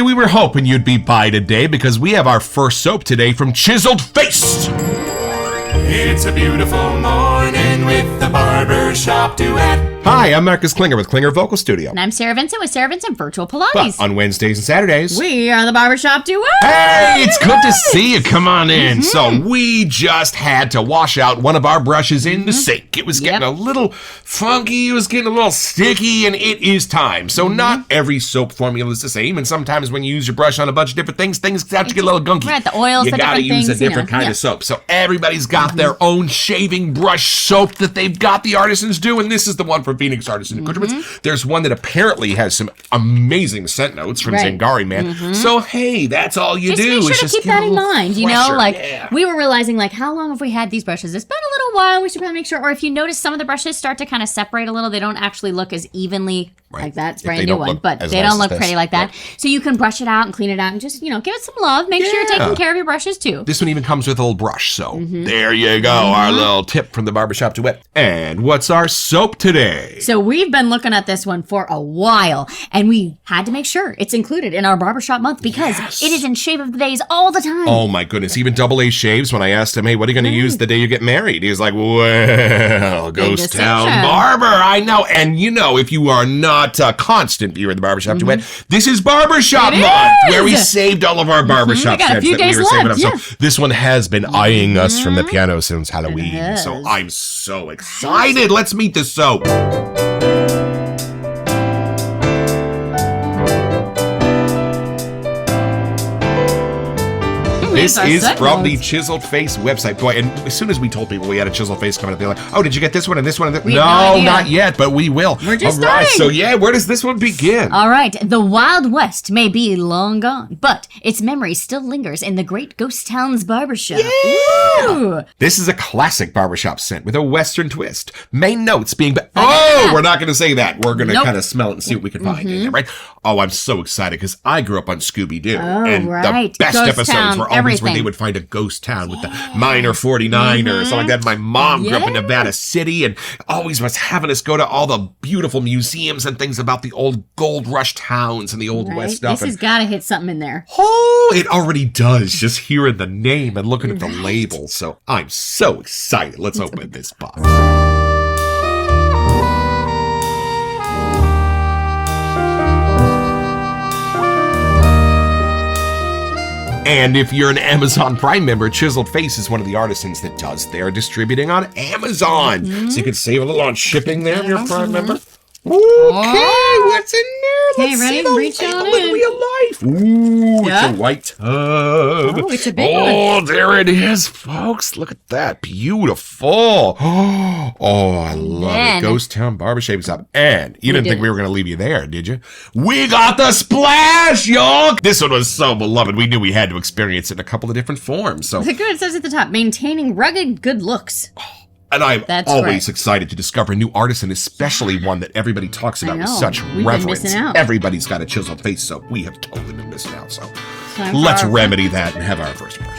Hey, we were hoping you'd be by today because we have our first soap today from Chiseled Face. It's a beautiful morning with the Barbershop Duet. Hi, I'm Marcus Klinger with Klinger Vocal Studio. And I'm Sarah Vincent with Sarah Vincent Virtual Pilates. But on Wednesdays and Saturdays, we are the Barbershop Duet. Hey, it's good to see you. Come on in. So we just had to wash out one of our brushes in the sink. It was getting a little funky. It was getting a little sticky, and it is time. So not every soap formula is the same, and sometimes when you use your brush on a bunch of different things start to get a little gunky. Right, the oils, you the gotta different use things, a different kind of soap. So everybody's got their own shaving brush soap that they've got, the artisans do, and this is the one from Phoenix Artisan Accoutrements. There's one that apparently has some amazing scent notes from Zangari Man. So hey, that's all you do. Make sure to keep that in mind. You know, like we were realizing, like, how long have we had these brushes? It's been a little while. We should probably make sure. Or if you notice, some of the brushes start to kind of separate a little. They don't actually look as evenly like that. It's a brand new one, but they don't look pretty like that. So you can brush it out and clean it out and just, you know, give it some love. Make sure you're taking care of your brushes too. This one even comes with a little brush. So there you go. Our little tip from the Barbershop Duet. And what's our soap today? So we've been looking at this one for a while, and we had to make sure it's included in our Barbershop month because it is in Shave of the Days all the time. Oh my goodness. Even Double A shaves, when I asked him, hey, what are you going to use the day you get married? He was like, well, Ghost Town Barber. I know. And you know, if you are not a constant viewer of the Barbershop Duet, this is Barbershop month, where we saved all of our barbershop scents that we were saving up. So this one has been eyeing us from the piano since Halloween. So I'm so excited. Let's meet the soap. This is from the Chiseled Face website. Boy, and as soon as we told people we had a Chiseled Face coming up, they're like, oh, did you get this one and this one? And no, not yet, but we will. We're just starting. So yeah, where does this one begin? All right. The Wild West may be long gone, but its memory still lingers in the great ghost town's barbershop. Yeah! Ooh. This is a classic barbershop scent with a Western twist. Main notes being, we're not going to say that. We're going to kind of smell it and see what we can find in there, right? Oh, I'm so excited because I grew up on Scooby-Doo. And the best episodes were always where they would find a ghost town with the Miner 49 or something like that. My mom grew up in Nevada City and always was having us go to all the beautiful museums and things about the old gold rush towns and the old West stuff. This has got to hit something in there. Oh, it already does. Just hearing the name and looking at the label. So I'm so excited. Let's open this box. And if you're an Amazon Prime member, Chiseled Face is one of the artisans that does their distributing on Amazon. So you can save a little on shipping there if you're a Prime member. Okay, what's in there? Okay, ready? Reach on in. Real life. Ooh, it's a white tub. Oh, it's a big one. Oh, there it is, folks. Look at that. Beautiful. Oh, I love it. Ghost Town Barbershop is up. And you didn't think we were going to leave you there, did you? We got the splash, y'all. This one was so beloved. We knew we had to experience it in a couple of different forms. So Look what it says at the top. Maintaining rugged good looks. And I'm always excited to discover a new artisan, especially one that everybody talks about with such reverence. Everybody's got a Chiseled Face, so we have totally been missing out. So let's remedy that and have our first brush.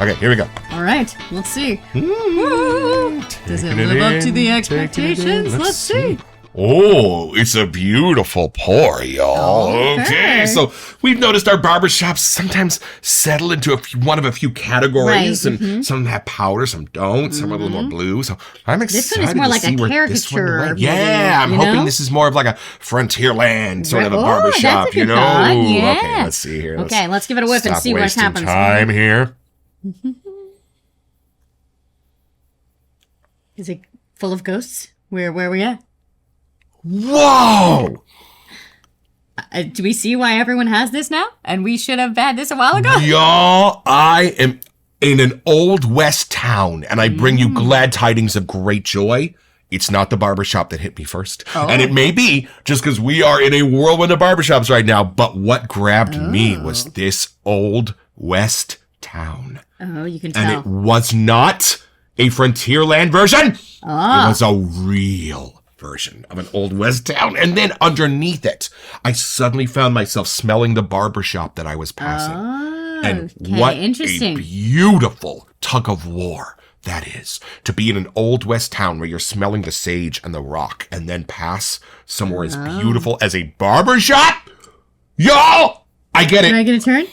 Okay, here we go. All right, let's see. Does it live up to the expectations? Let's see. Oh, it's a beautiful pour, y'all. Okay. So we've noticed our barbershops sometimes settle into one of a few categories, and some have powder, some don't, some are a little more blue. So I'm excited this one is more to like see a where this one caricature. Yeah, I'm hoping this is more of like a Frontierland sort of a barbershop, that's a good thought. Yeah. Okay, let's see here. Okay, let's give it a whiff and see what happens. Time here. Is it full of ghosts? Where are we at? Whoa! Do we see why everyone has this now? And we should have had this a while ago? Y'all, I am in an old West town, and I bring you glad tidings of great joy. It's not the barbershop that hit me first. And it may be just because we are in a whirlwind of barbershops right now, but what grabbed me was this old West town. Oh, you can tell. And it was not a Frontierland version. It was a real version of an old West town. And then underneath it, I suddenly found myself smelling the barbershop that I was passing. And what a beautiful tug of war that is to be in an old West town where you're smelling the sage and the rock and then pass somewhere as beautiful as a barbershop? Y'all! I get it. Can I get a turn?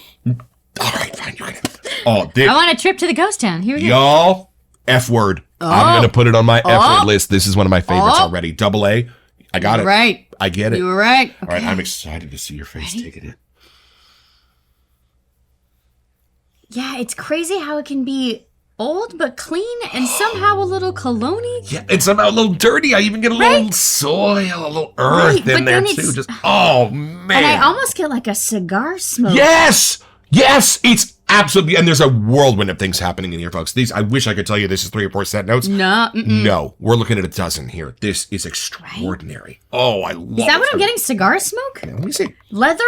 All right, fine. You get it. Oh, I want a trip to the ghost town. Here we go. Y'all, F word. I'm going to put it on my F word list. This is one of my favorites already. Double A. I got it. Right. I get it. You were right. Okay. All right, I'm excited to see your face. Take it in. Yeah, it's crazy how it can be old but clean and somehow a little cologne-y. Yeah, and somehow a little dirty. I even get a little soil, a little earth in there too. Just oh man. And I almost get like a cigar smoke. Yes! Yes! It's absolutely, and there's a whirlwind of things happening in here, folks. These, I wish I could tell you this is 3 or 4 scent notes. No. No, we're looking at a dozen here. This is extraordinary. Right? Oh, I love it. Is that what I'm getting? Cigar smoke? Let me see. Leather?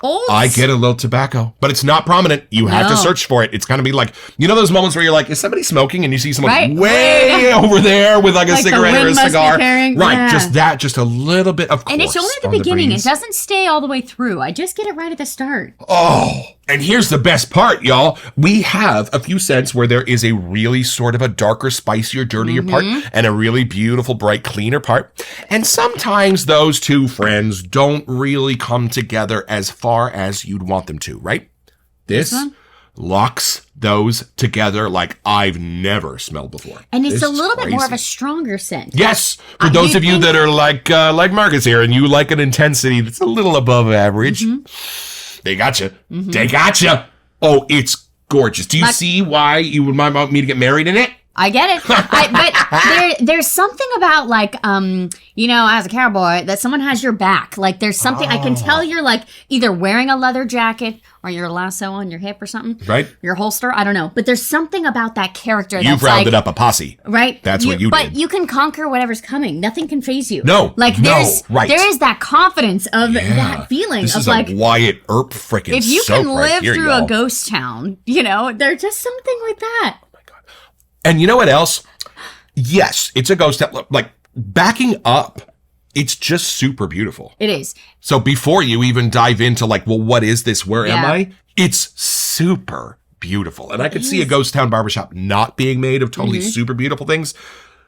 Old? I get a little tobacco, but it's not prominent. You have to search for it. It's going to be like, you know those moments where you're like, is somebody smoking? And you see someone way over there with like a cigarette or a cigar. Right, yeah. just a little bit of course. And it's only at the beginning. It doesn't stay all the way through. I just get it right at the start. Oh, and here's the best part, y'all. We have a few scents where there is a really sort of a darker, spicier, dirtier part and a really beautiful, bright, cleaner part. And sometimes those two friends don't really come together as far as you'd want them to, right? This locks those together like I've never smelled before. And it's a little bit more of a stronger scent. Yes, for those of you that are like Marcus here and you like an intensity that's a little above average. They gotcha. They gotcha. Oh, it's gorgeous. Do you see why you would want me to get married in it? I get it. But there's something about like, you know, as a cowboy, that someone has your back. Like there's something, I can tell you're like either wearing a leather jacket or your lasso on your hip or something. Right. Your holster. I don't know. But there's something about that character that's You've rounded up a posse. Right. That's what you did. But you can conquer whatever's coming. Nothing can faze you. No. Like there is that confidence of that feeling this of is like a Wyatt Earp freaking if you can live here, through y'all. a ghost town, you know, there's just something like that. And you know what else? Yes, it's a ghost town. Like, backing up, it's just super beautiful. It is. So before you even dive into like, well, what is this? Where am I? It's super beautiful. And I could see a ghost town barbershop not being made of totally super beautiful things.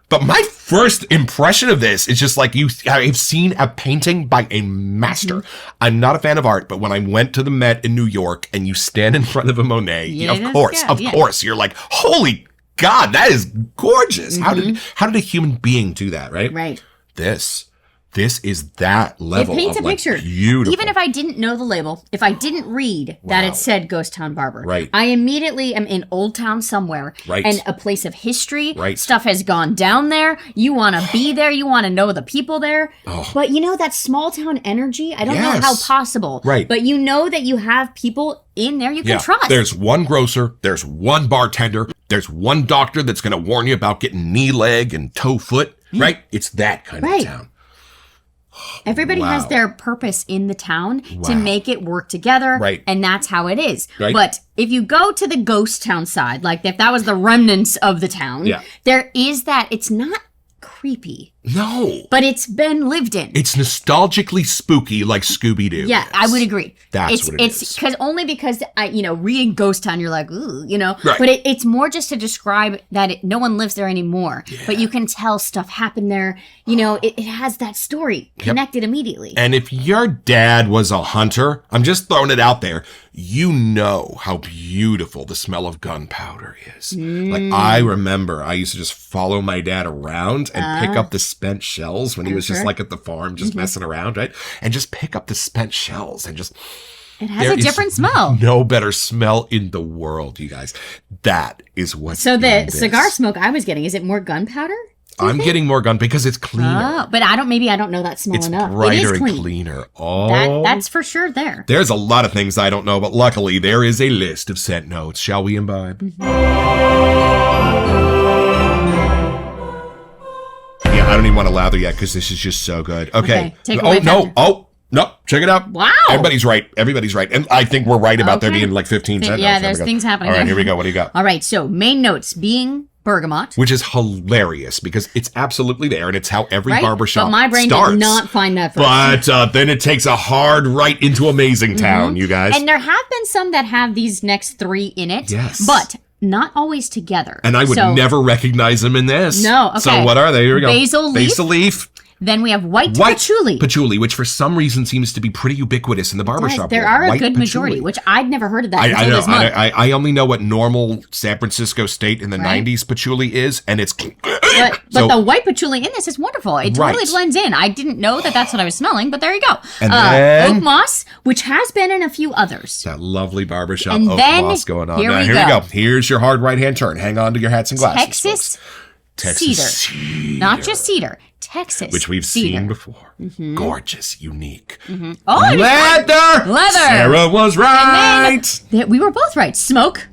But my first impression of this is just like I've seen a painting by a master. I'm not a fan of art, but when I went to the Met in New York and you stand in front of a Monet, of course, you're like, holy God, that is gorgeous. How did a human being do that, right? Right. This is that level. It paints of a picture. Beautiful. Even if I didn't know the label, if I didn't read that it said Ghost Town Barber, right. I immediately am in Old Town somewhere, right. and a place of history. Right. Stuff has gone down there. You want to be there. You want to know the people there. Oh. But you know that small town energy. I don't know how possible. Right. But you know that you have people in there you can trust. There's one grocer. There's one bartender. There's one doctor that's going to warn you about getting knee, leg, and toe, foot. Right. It's that kind of town. Everybody has their purpose in the town to make it work together. Right. And that's how it is. Right. But if you go to the ghost town side, like if that was the remnants of the town, there is that, it's not creepy. No. But it's been lived in. It's nostalgically spooky like Scooby-Doo. Yeah, I would agree. That's what it is. It's because reading Ghost Town, you're like, ooh, you know. Right. But it's more just to describe that no one lives there anymore. Yeah. But you can tell stuff happened there. You know, it has that story connected immediately. And if your dad was a hunter, I'm just throwing it out there, you know how beautiful the smell of gunpowder is. Like, I remember I used to just follow my dad around and pick up the spent shells when he was just like at the farm, just messing around, right? And just pick up the spent shells and just... It has a different smell. No better smell in the world, you guys. That is what... So the cigar smoke I was getting, is it more gunpowder? I'm getting more gun because it's cleaner. Oh, but I don't know that smell enough. It's brighter and cleaner. Oh. That's for sure there. There's a lot of things I don't know, but luckily there is a list of scent notes. Shall we imbibe? Yeah, I don't even want to lather yet because this is just so good. Okay. No, check it out. Wow. Everybody's right. And I think we're right about there being like 15 scent notes. Yeah, there's things happening. All right, here we go. What do you got? All right, so main notes being bergamot. Which is hilarious because it's absolutely there and it's how every barbershop starts. But my brain did not find that first. But then it takes a hard right into Amazing Town, you guys. And there have been some that have these next three in it. Yes. But not always together. And I would never recognize them in this. No, okay. So what are they? Here we go. Basil leaf. Then we have white patchouli. Patchouli, which for some reason seems to be pretty ubiquitous in the barbershop. There are a good majority, which I'd never heard of that until this month. I only know what normal San Francisco State in the 90s patchouli is, and it's... But the white patchouli in this is wonderful. It totally blends in. I didn't know that that's what I was smelling, but there you go. And then... Oak moss, which has been in a few others. That lovely barbershop oak moss going on. Here we go. Here's your hard right-hand turn. Hang on to your hats and glasses. Texas cedar. Not just cedar. Texas which we've cedar. seen before. Gorgeous, unique. Oh, leather. Sarah was right. We were both right. Smoke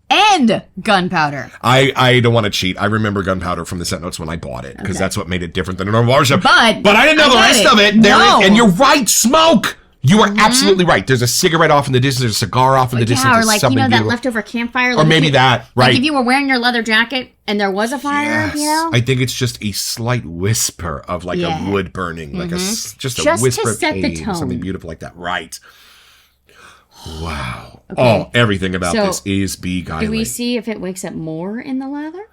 and gunpowder. I don't want to cheat. I remember gunpowder from the scent notes when I bought it because that's what made it different than a normal barbershop. But I didn't know the rest of it. And you're right. Smoke. You are absolutely right. There's a cigarette off in the distance. There's a cigar off in the distance. Or like, that leftover campfire. Or maybe that, right. Like if you were wearing your leather jacket and there was a fire, I think it's just a slight whisper of like a wood burning, like just a whisper to set of the tone. Something beautiful like that. Right. Wow. Okay. Oh, everything about this is beguiling. Do we see if it wakes up more in the leather?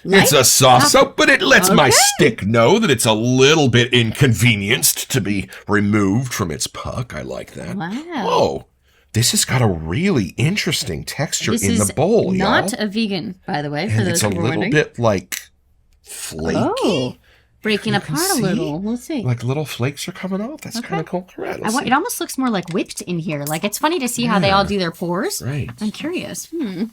It's a soft soap, but it lets my stick know that it's a little bit inconvenienced to be removed from its puck. I like that. Wow. Oh, this has got a really interesting texture in the bowl, not a vegan, by the way, for those who were wondering. It's a little bit like flaky. Breaking apart a little. Let's see. Like little flakes are coming off. That's kind of cool. It almost looks more like whipped in here. Like it's funny to see how they all do their pores. Right. I'm curious. And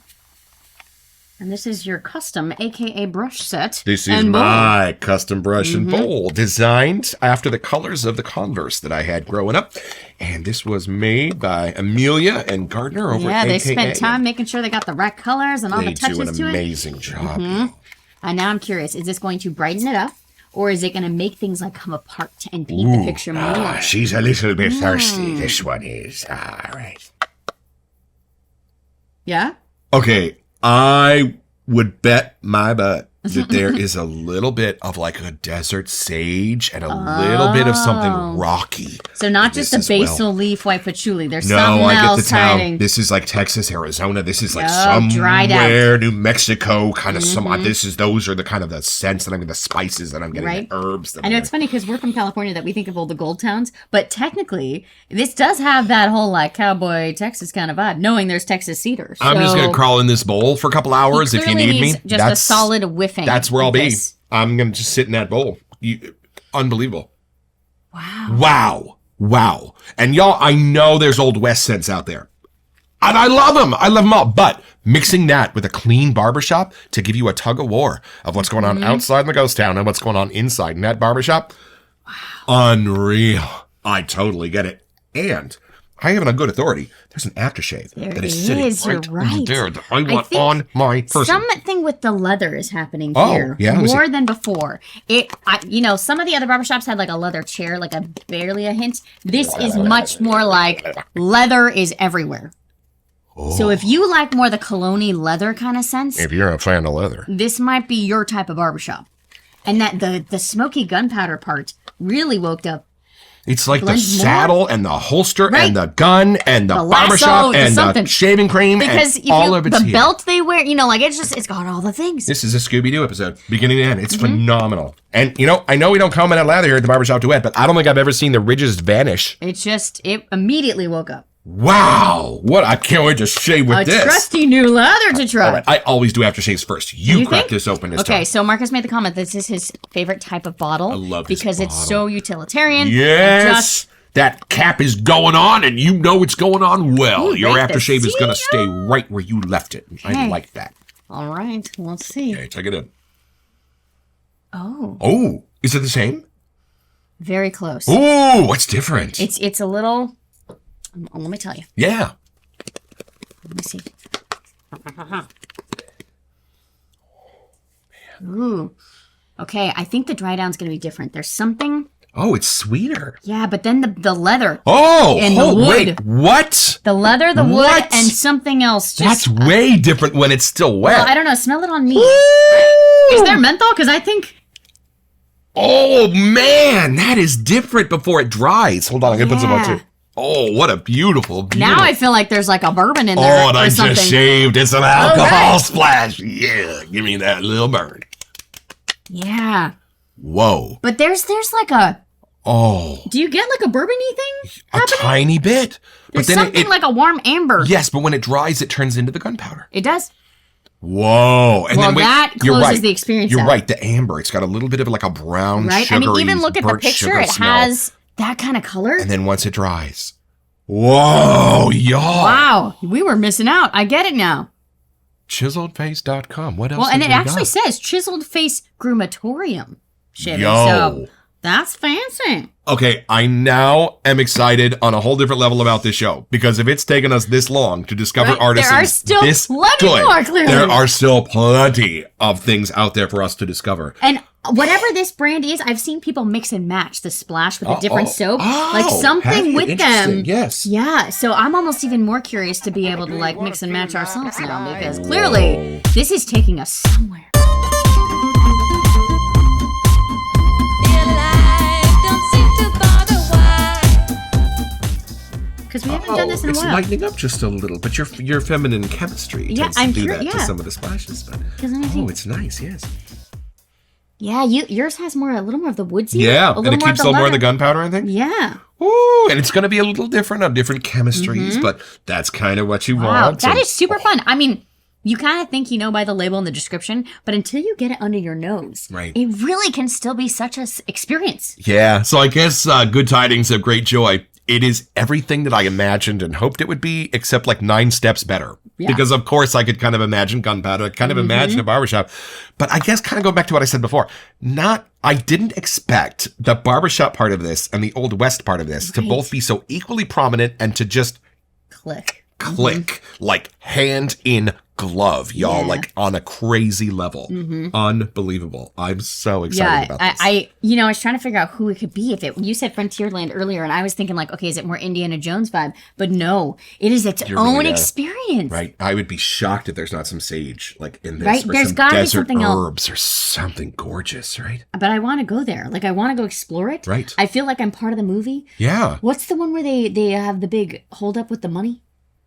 this is your custom, aka brush set. This is my custom brush and bowl, designed after the colors of the Converse that I had growing up. And this was made by Amelia and Gardner over at AKA. They spent time making sure they got the right colors and all the touches to it. They do an amazing job. And now I'm curious, is this going to brighten it up? Or is it going to make things like come apart and paint the picture more? She's a little bit thirsty. This one is. All right. Yeah? Okay. I would bet my butt that there is a little bit of like a desert sage and a little bit of something rocky. So not just the basil leaf white patchouli. There's something else hiding. This is like Texas, Arizona. This is like somewhere New Mexico, kind of those are the kind of the scents that the spices that I'm getting, the herbs. I know it's funny because we're from California that we think of all the gold towns, but technically this does have that whole like cowboy Texas kind of vibe, knowing there's Texas cedar. So I'm just going to crawl in this bowl for a couple hours if you need me. Just a solid whiff. That's where I'll be. I'm going to just sit in that bowl. Unbelievable. Wow. And y'all, I know there's Old West scents out there. And I love them. I love them all. But mixing that with a clean barbershop to give you a tug of war of what's going on outside in the ghost town and what's going on inside in that barbershop. Unreal. I totally get it. And I have it on good authority. There's an aftershave that is sitting right there that I want on my person. Something with the leather is happening here more than before. Some of the other barbershops had like a leather chair, like barely a hint. This is much more like leather is everywhere. So if you like more the cologne leather kind of sense, if you're a fan of leather, this might be your type of barbershop. And that the smoky gunpowder part really woke up. It's like the saddle and the holster and the gun and the barbershop and the shaving cream because and all of it's the belt they wear, it's got all the things. This is a Scooby-Doo episode, beginning to end. It's phenomenal. And, I know we don't comment on lather here at the Barbershop Duet, but I don't think I've ever seen the ridges vanish. It immediately woke up. Wow. I can't wait to shave with this. A trusty new leather to try. All right, I always do aftershaves first. You crack this open this time. Okay, so Marcus made the comment this is his favorite type of bottle. I love this because it's so utilitarian. Yes. That cap is going on, and it's going on well. Your aftershave is going to stay right where you left it. Okay. I like that. All right, let's see. Okay, take it in. Oh, is it the same? Very close. Oh, what's different? It's a little. Let me tell you. Yeah. Let me see. Ooh. Okay, I think the dry down's going to be different. There's something. Oh, it's sweeter. Yeah, but then the leather. Oh, and the wood. Wait, what? The leather, the wood, and something else. That's way different when it's still wet. Well, I don't know. Smell it on me. Ooh. Is there menthol? Because I think. Oh, man, that is different before it dries. Hold on, I'm going to put some on too. Oh, what a beautiful. Now I feel like there's like a bourbon in there. Oh, and I just shaved. It's an alcohol splash. Yeah, give me that little burn. Yeah. Whoa. But there's like a. Oh. Do you get like a bourbon-y thing happening? A tiny bit. There's something like a warm amber. Yes, but when it dries, it turns into the gunpowder. It does. Whoa. And then that closes the experience You're out. right. The amber, it's got a little bit of like a brown, sugary, even look at the picture. It smell. has that kind of color. And then once it dries. Whoa, y'all. Wow. We were missing out. I get it now. Chiseledface.com. What else? Well, and it actually says Chiseled Face Grumatorium. So that's fancy. Okay, I now am excited on a whole different level about this show because if it's taken us this long to discover artisans there are still plenty more, clearly. There are still plenty of things out there for us to discover. And whatever this brand is, I've seen people mix and match the splash with a different soap, like something with them. Yes. Yeah. So I'm almost even more curious to be able to like mix and match ourselves now because clearly this is taking us somewhere. Because we haven't done this in a while. It's lightening up just a little, but your feminine chemistry tends to do that to some of the splashes. But, it's nice, yes. Yeah, yours has a little more of the woodsy. Yeah, and it keeps a little more of the gunpowder, I think. Yeah. Ooh, and it's going to be a little different on different chemistries, but that's kind of what you want. That is super fun. I mean, you kind of think you know by the label and the description, but until you get it under your nose, it really can still be such an experience. Yeah, so I guess good tidings of great joy. It is everything that I imagined and hoped it would be, except like 9 steps better. Yeah. Because, of course, I could kind of imagine gunpowder, kind of imagine a barbershop. But I guess kind of go back to what I said before. I didn't expect the barbershop part of this and the Old West part of this to both be so equally prominent and to just click, like hand in glove, y'all, like on a crazy level. Unbelievable. I'm so excited about this. I was trying to figure out who it could be. You said Frontierland earlier, and I was thinking like, okay, is it more Indiana Jones vibe? But no, it is its own experience. Right. I would be shocked if there's not some sage like in this. Right. There's got to be something herbs or something gorgeous, right? But I want to go there. Like I want to go explore it. Right. I feel like I'm part of the movie. Yeah. What's the one where they have the big hold up with the money?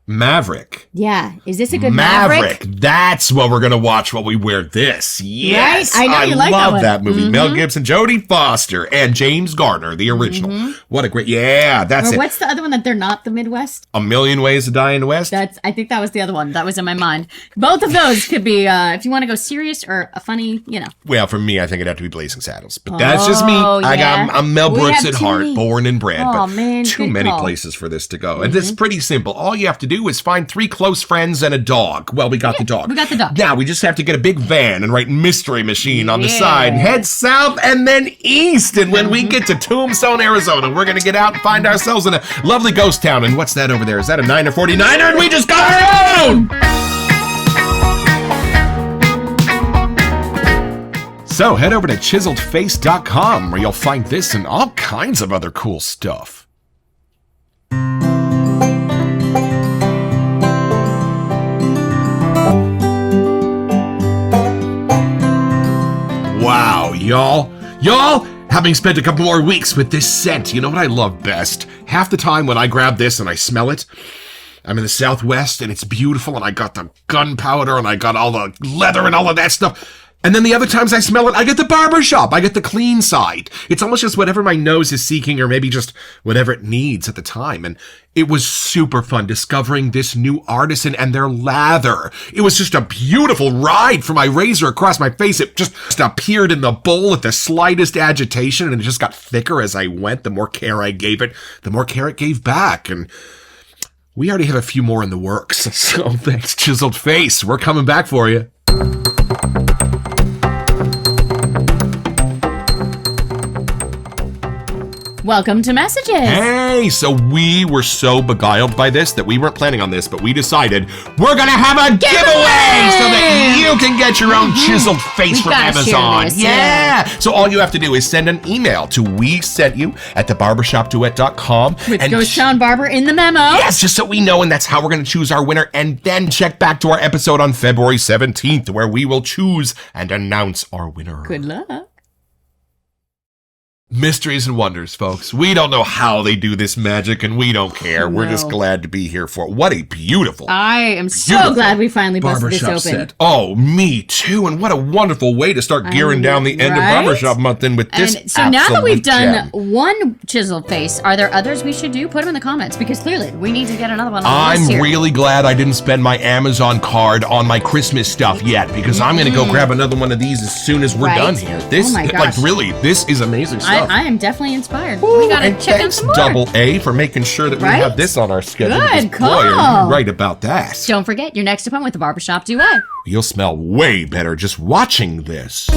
Maverick. Yeah. Is this a good Maverick? That's what we're going to watch while we wear this. Yes. Right? I know you like love that movie. Mel Gibson, Jodie Foster, and James Garner, the original. What a great, that's it. What's the other one that they're not the Midwest? A Million Ways to Die in the West? I think that was the other one. That was in my mind. Both of those could be, if you want to go serious or a funny, Well, for me, I think it'd have to be Blazing Saddles. But that's just me. I'm Mel Brooks at heart, born and bred. Oh, but man, too many places for this to go. And it's pretty simple. All you have to do is find 3 close friends and a dog. Well, we got the dog. We got the dog. Now we just have to get a big van and write Mystery Machine on the side and head south and then east. And when we get to Tombstone, Arizona, we're going to get out and find ourselves in a lovely ghost town. And what's that over there? Is that a 9 or 49er? And we just got our own! So head over to chiseledface.com where you'll find this and all kinds of other cool stuff. Wow, y'all, having spent a couple more weeks with this scent, you know what I love best? Half the time when I grab this and I smell it, I'm in the Southwest and it's beautiful and I got the gunpowder and I got all the leather and all of that stuff. And then the other times I smell it, I get the barbershop. I get the clean side. It's almost just whatever my nose is seeking or maybe just whatever it needs at the time. And it was super fun discovering this new artisan and their lather. It was just a beautiful ride for my razor across my face. It just appeared in the bowl at the slightest agitation and it just got thicker as I went. The more care I gave it, the more care it gave back. And we already have a few more in the works. So thanks, Chiseled Face. We're coming back for you. Welcome to Messages. Hey, so we were so beguiled by this that we weren't planning on this, but we decided we're going to have a giveaway so that you can get your own chiseled face from Amazon. Yeah. So all you have to do is send an email to WeSentYou@thebarbershopduet.com. With Ghost Town Barber in the memo. Yes, just so we know, and that's how we're going to choose our winner. And then check back to our episode on February 17th where we will choose and announce our winner. Good luck. Mysteries and wonders, folks. We don't know how they do this magic, and we don't care. We're just glad to be here for it. What a beautiful, I am so glad we finally busted this open. Set. Oh, me too. And what a wonderful way to start gearing down the end of Barbershop month in with this. And so now that we've done one chiseled face, are there others we should do? Put them in the comments, because clearly we need to get another one on the list here. I'm really glad I didn't spend my Amazon card on my Christmas stuff yet, because I'm going to go grab another one of these as soon as we're done here. This, like, really, this is amazing stuff. I am definitely inspired. We gotta check out some more. Double A for making sure that we have this on our schedule. Good call. Boy, are you right about that. Don't forget your next appointment with the Barbershop Duet. You'll smell way better just watching this.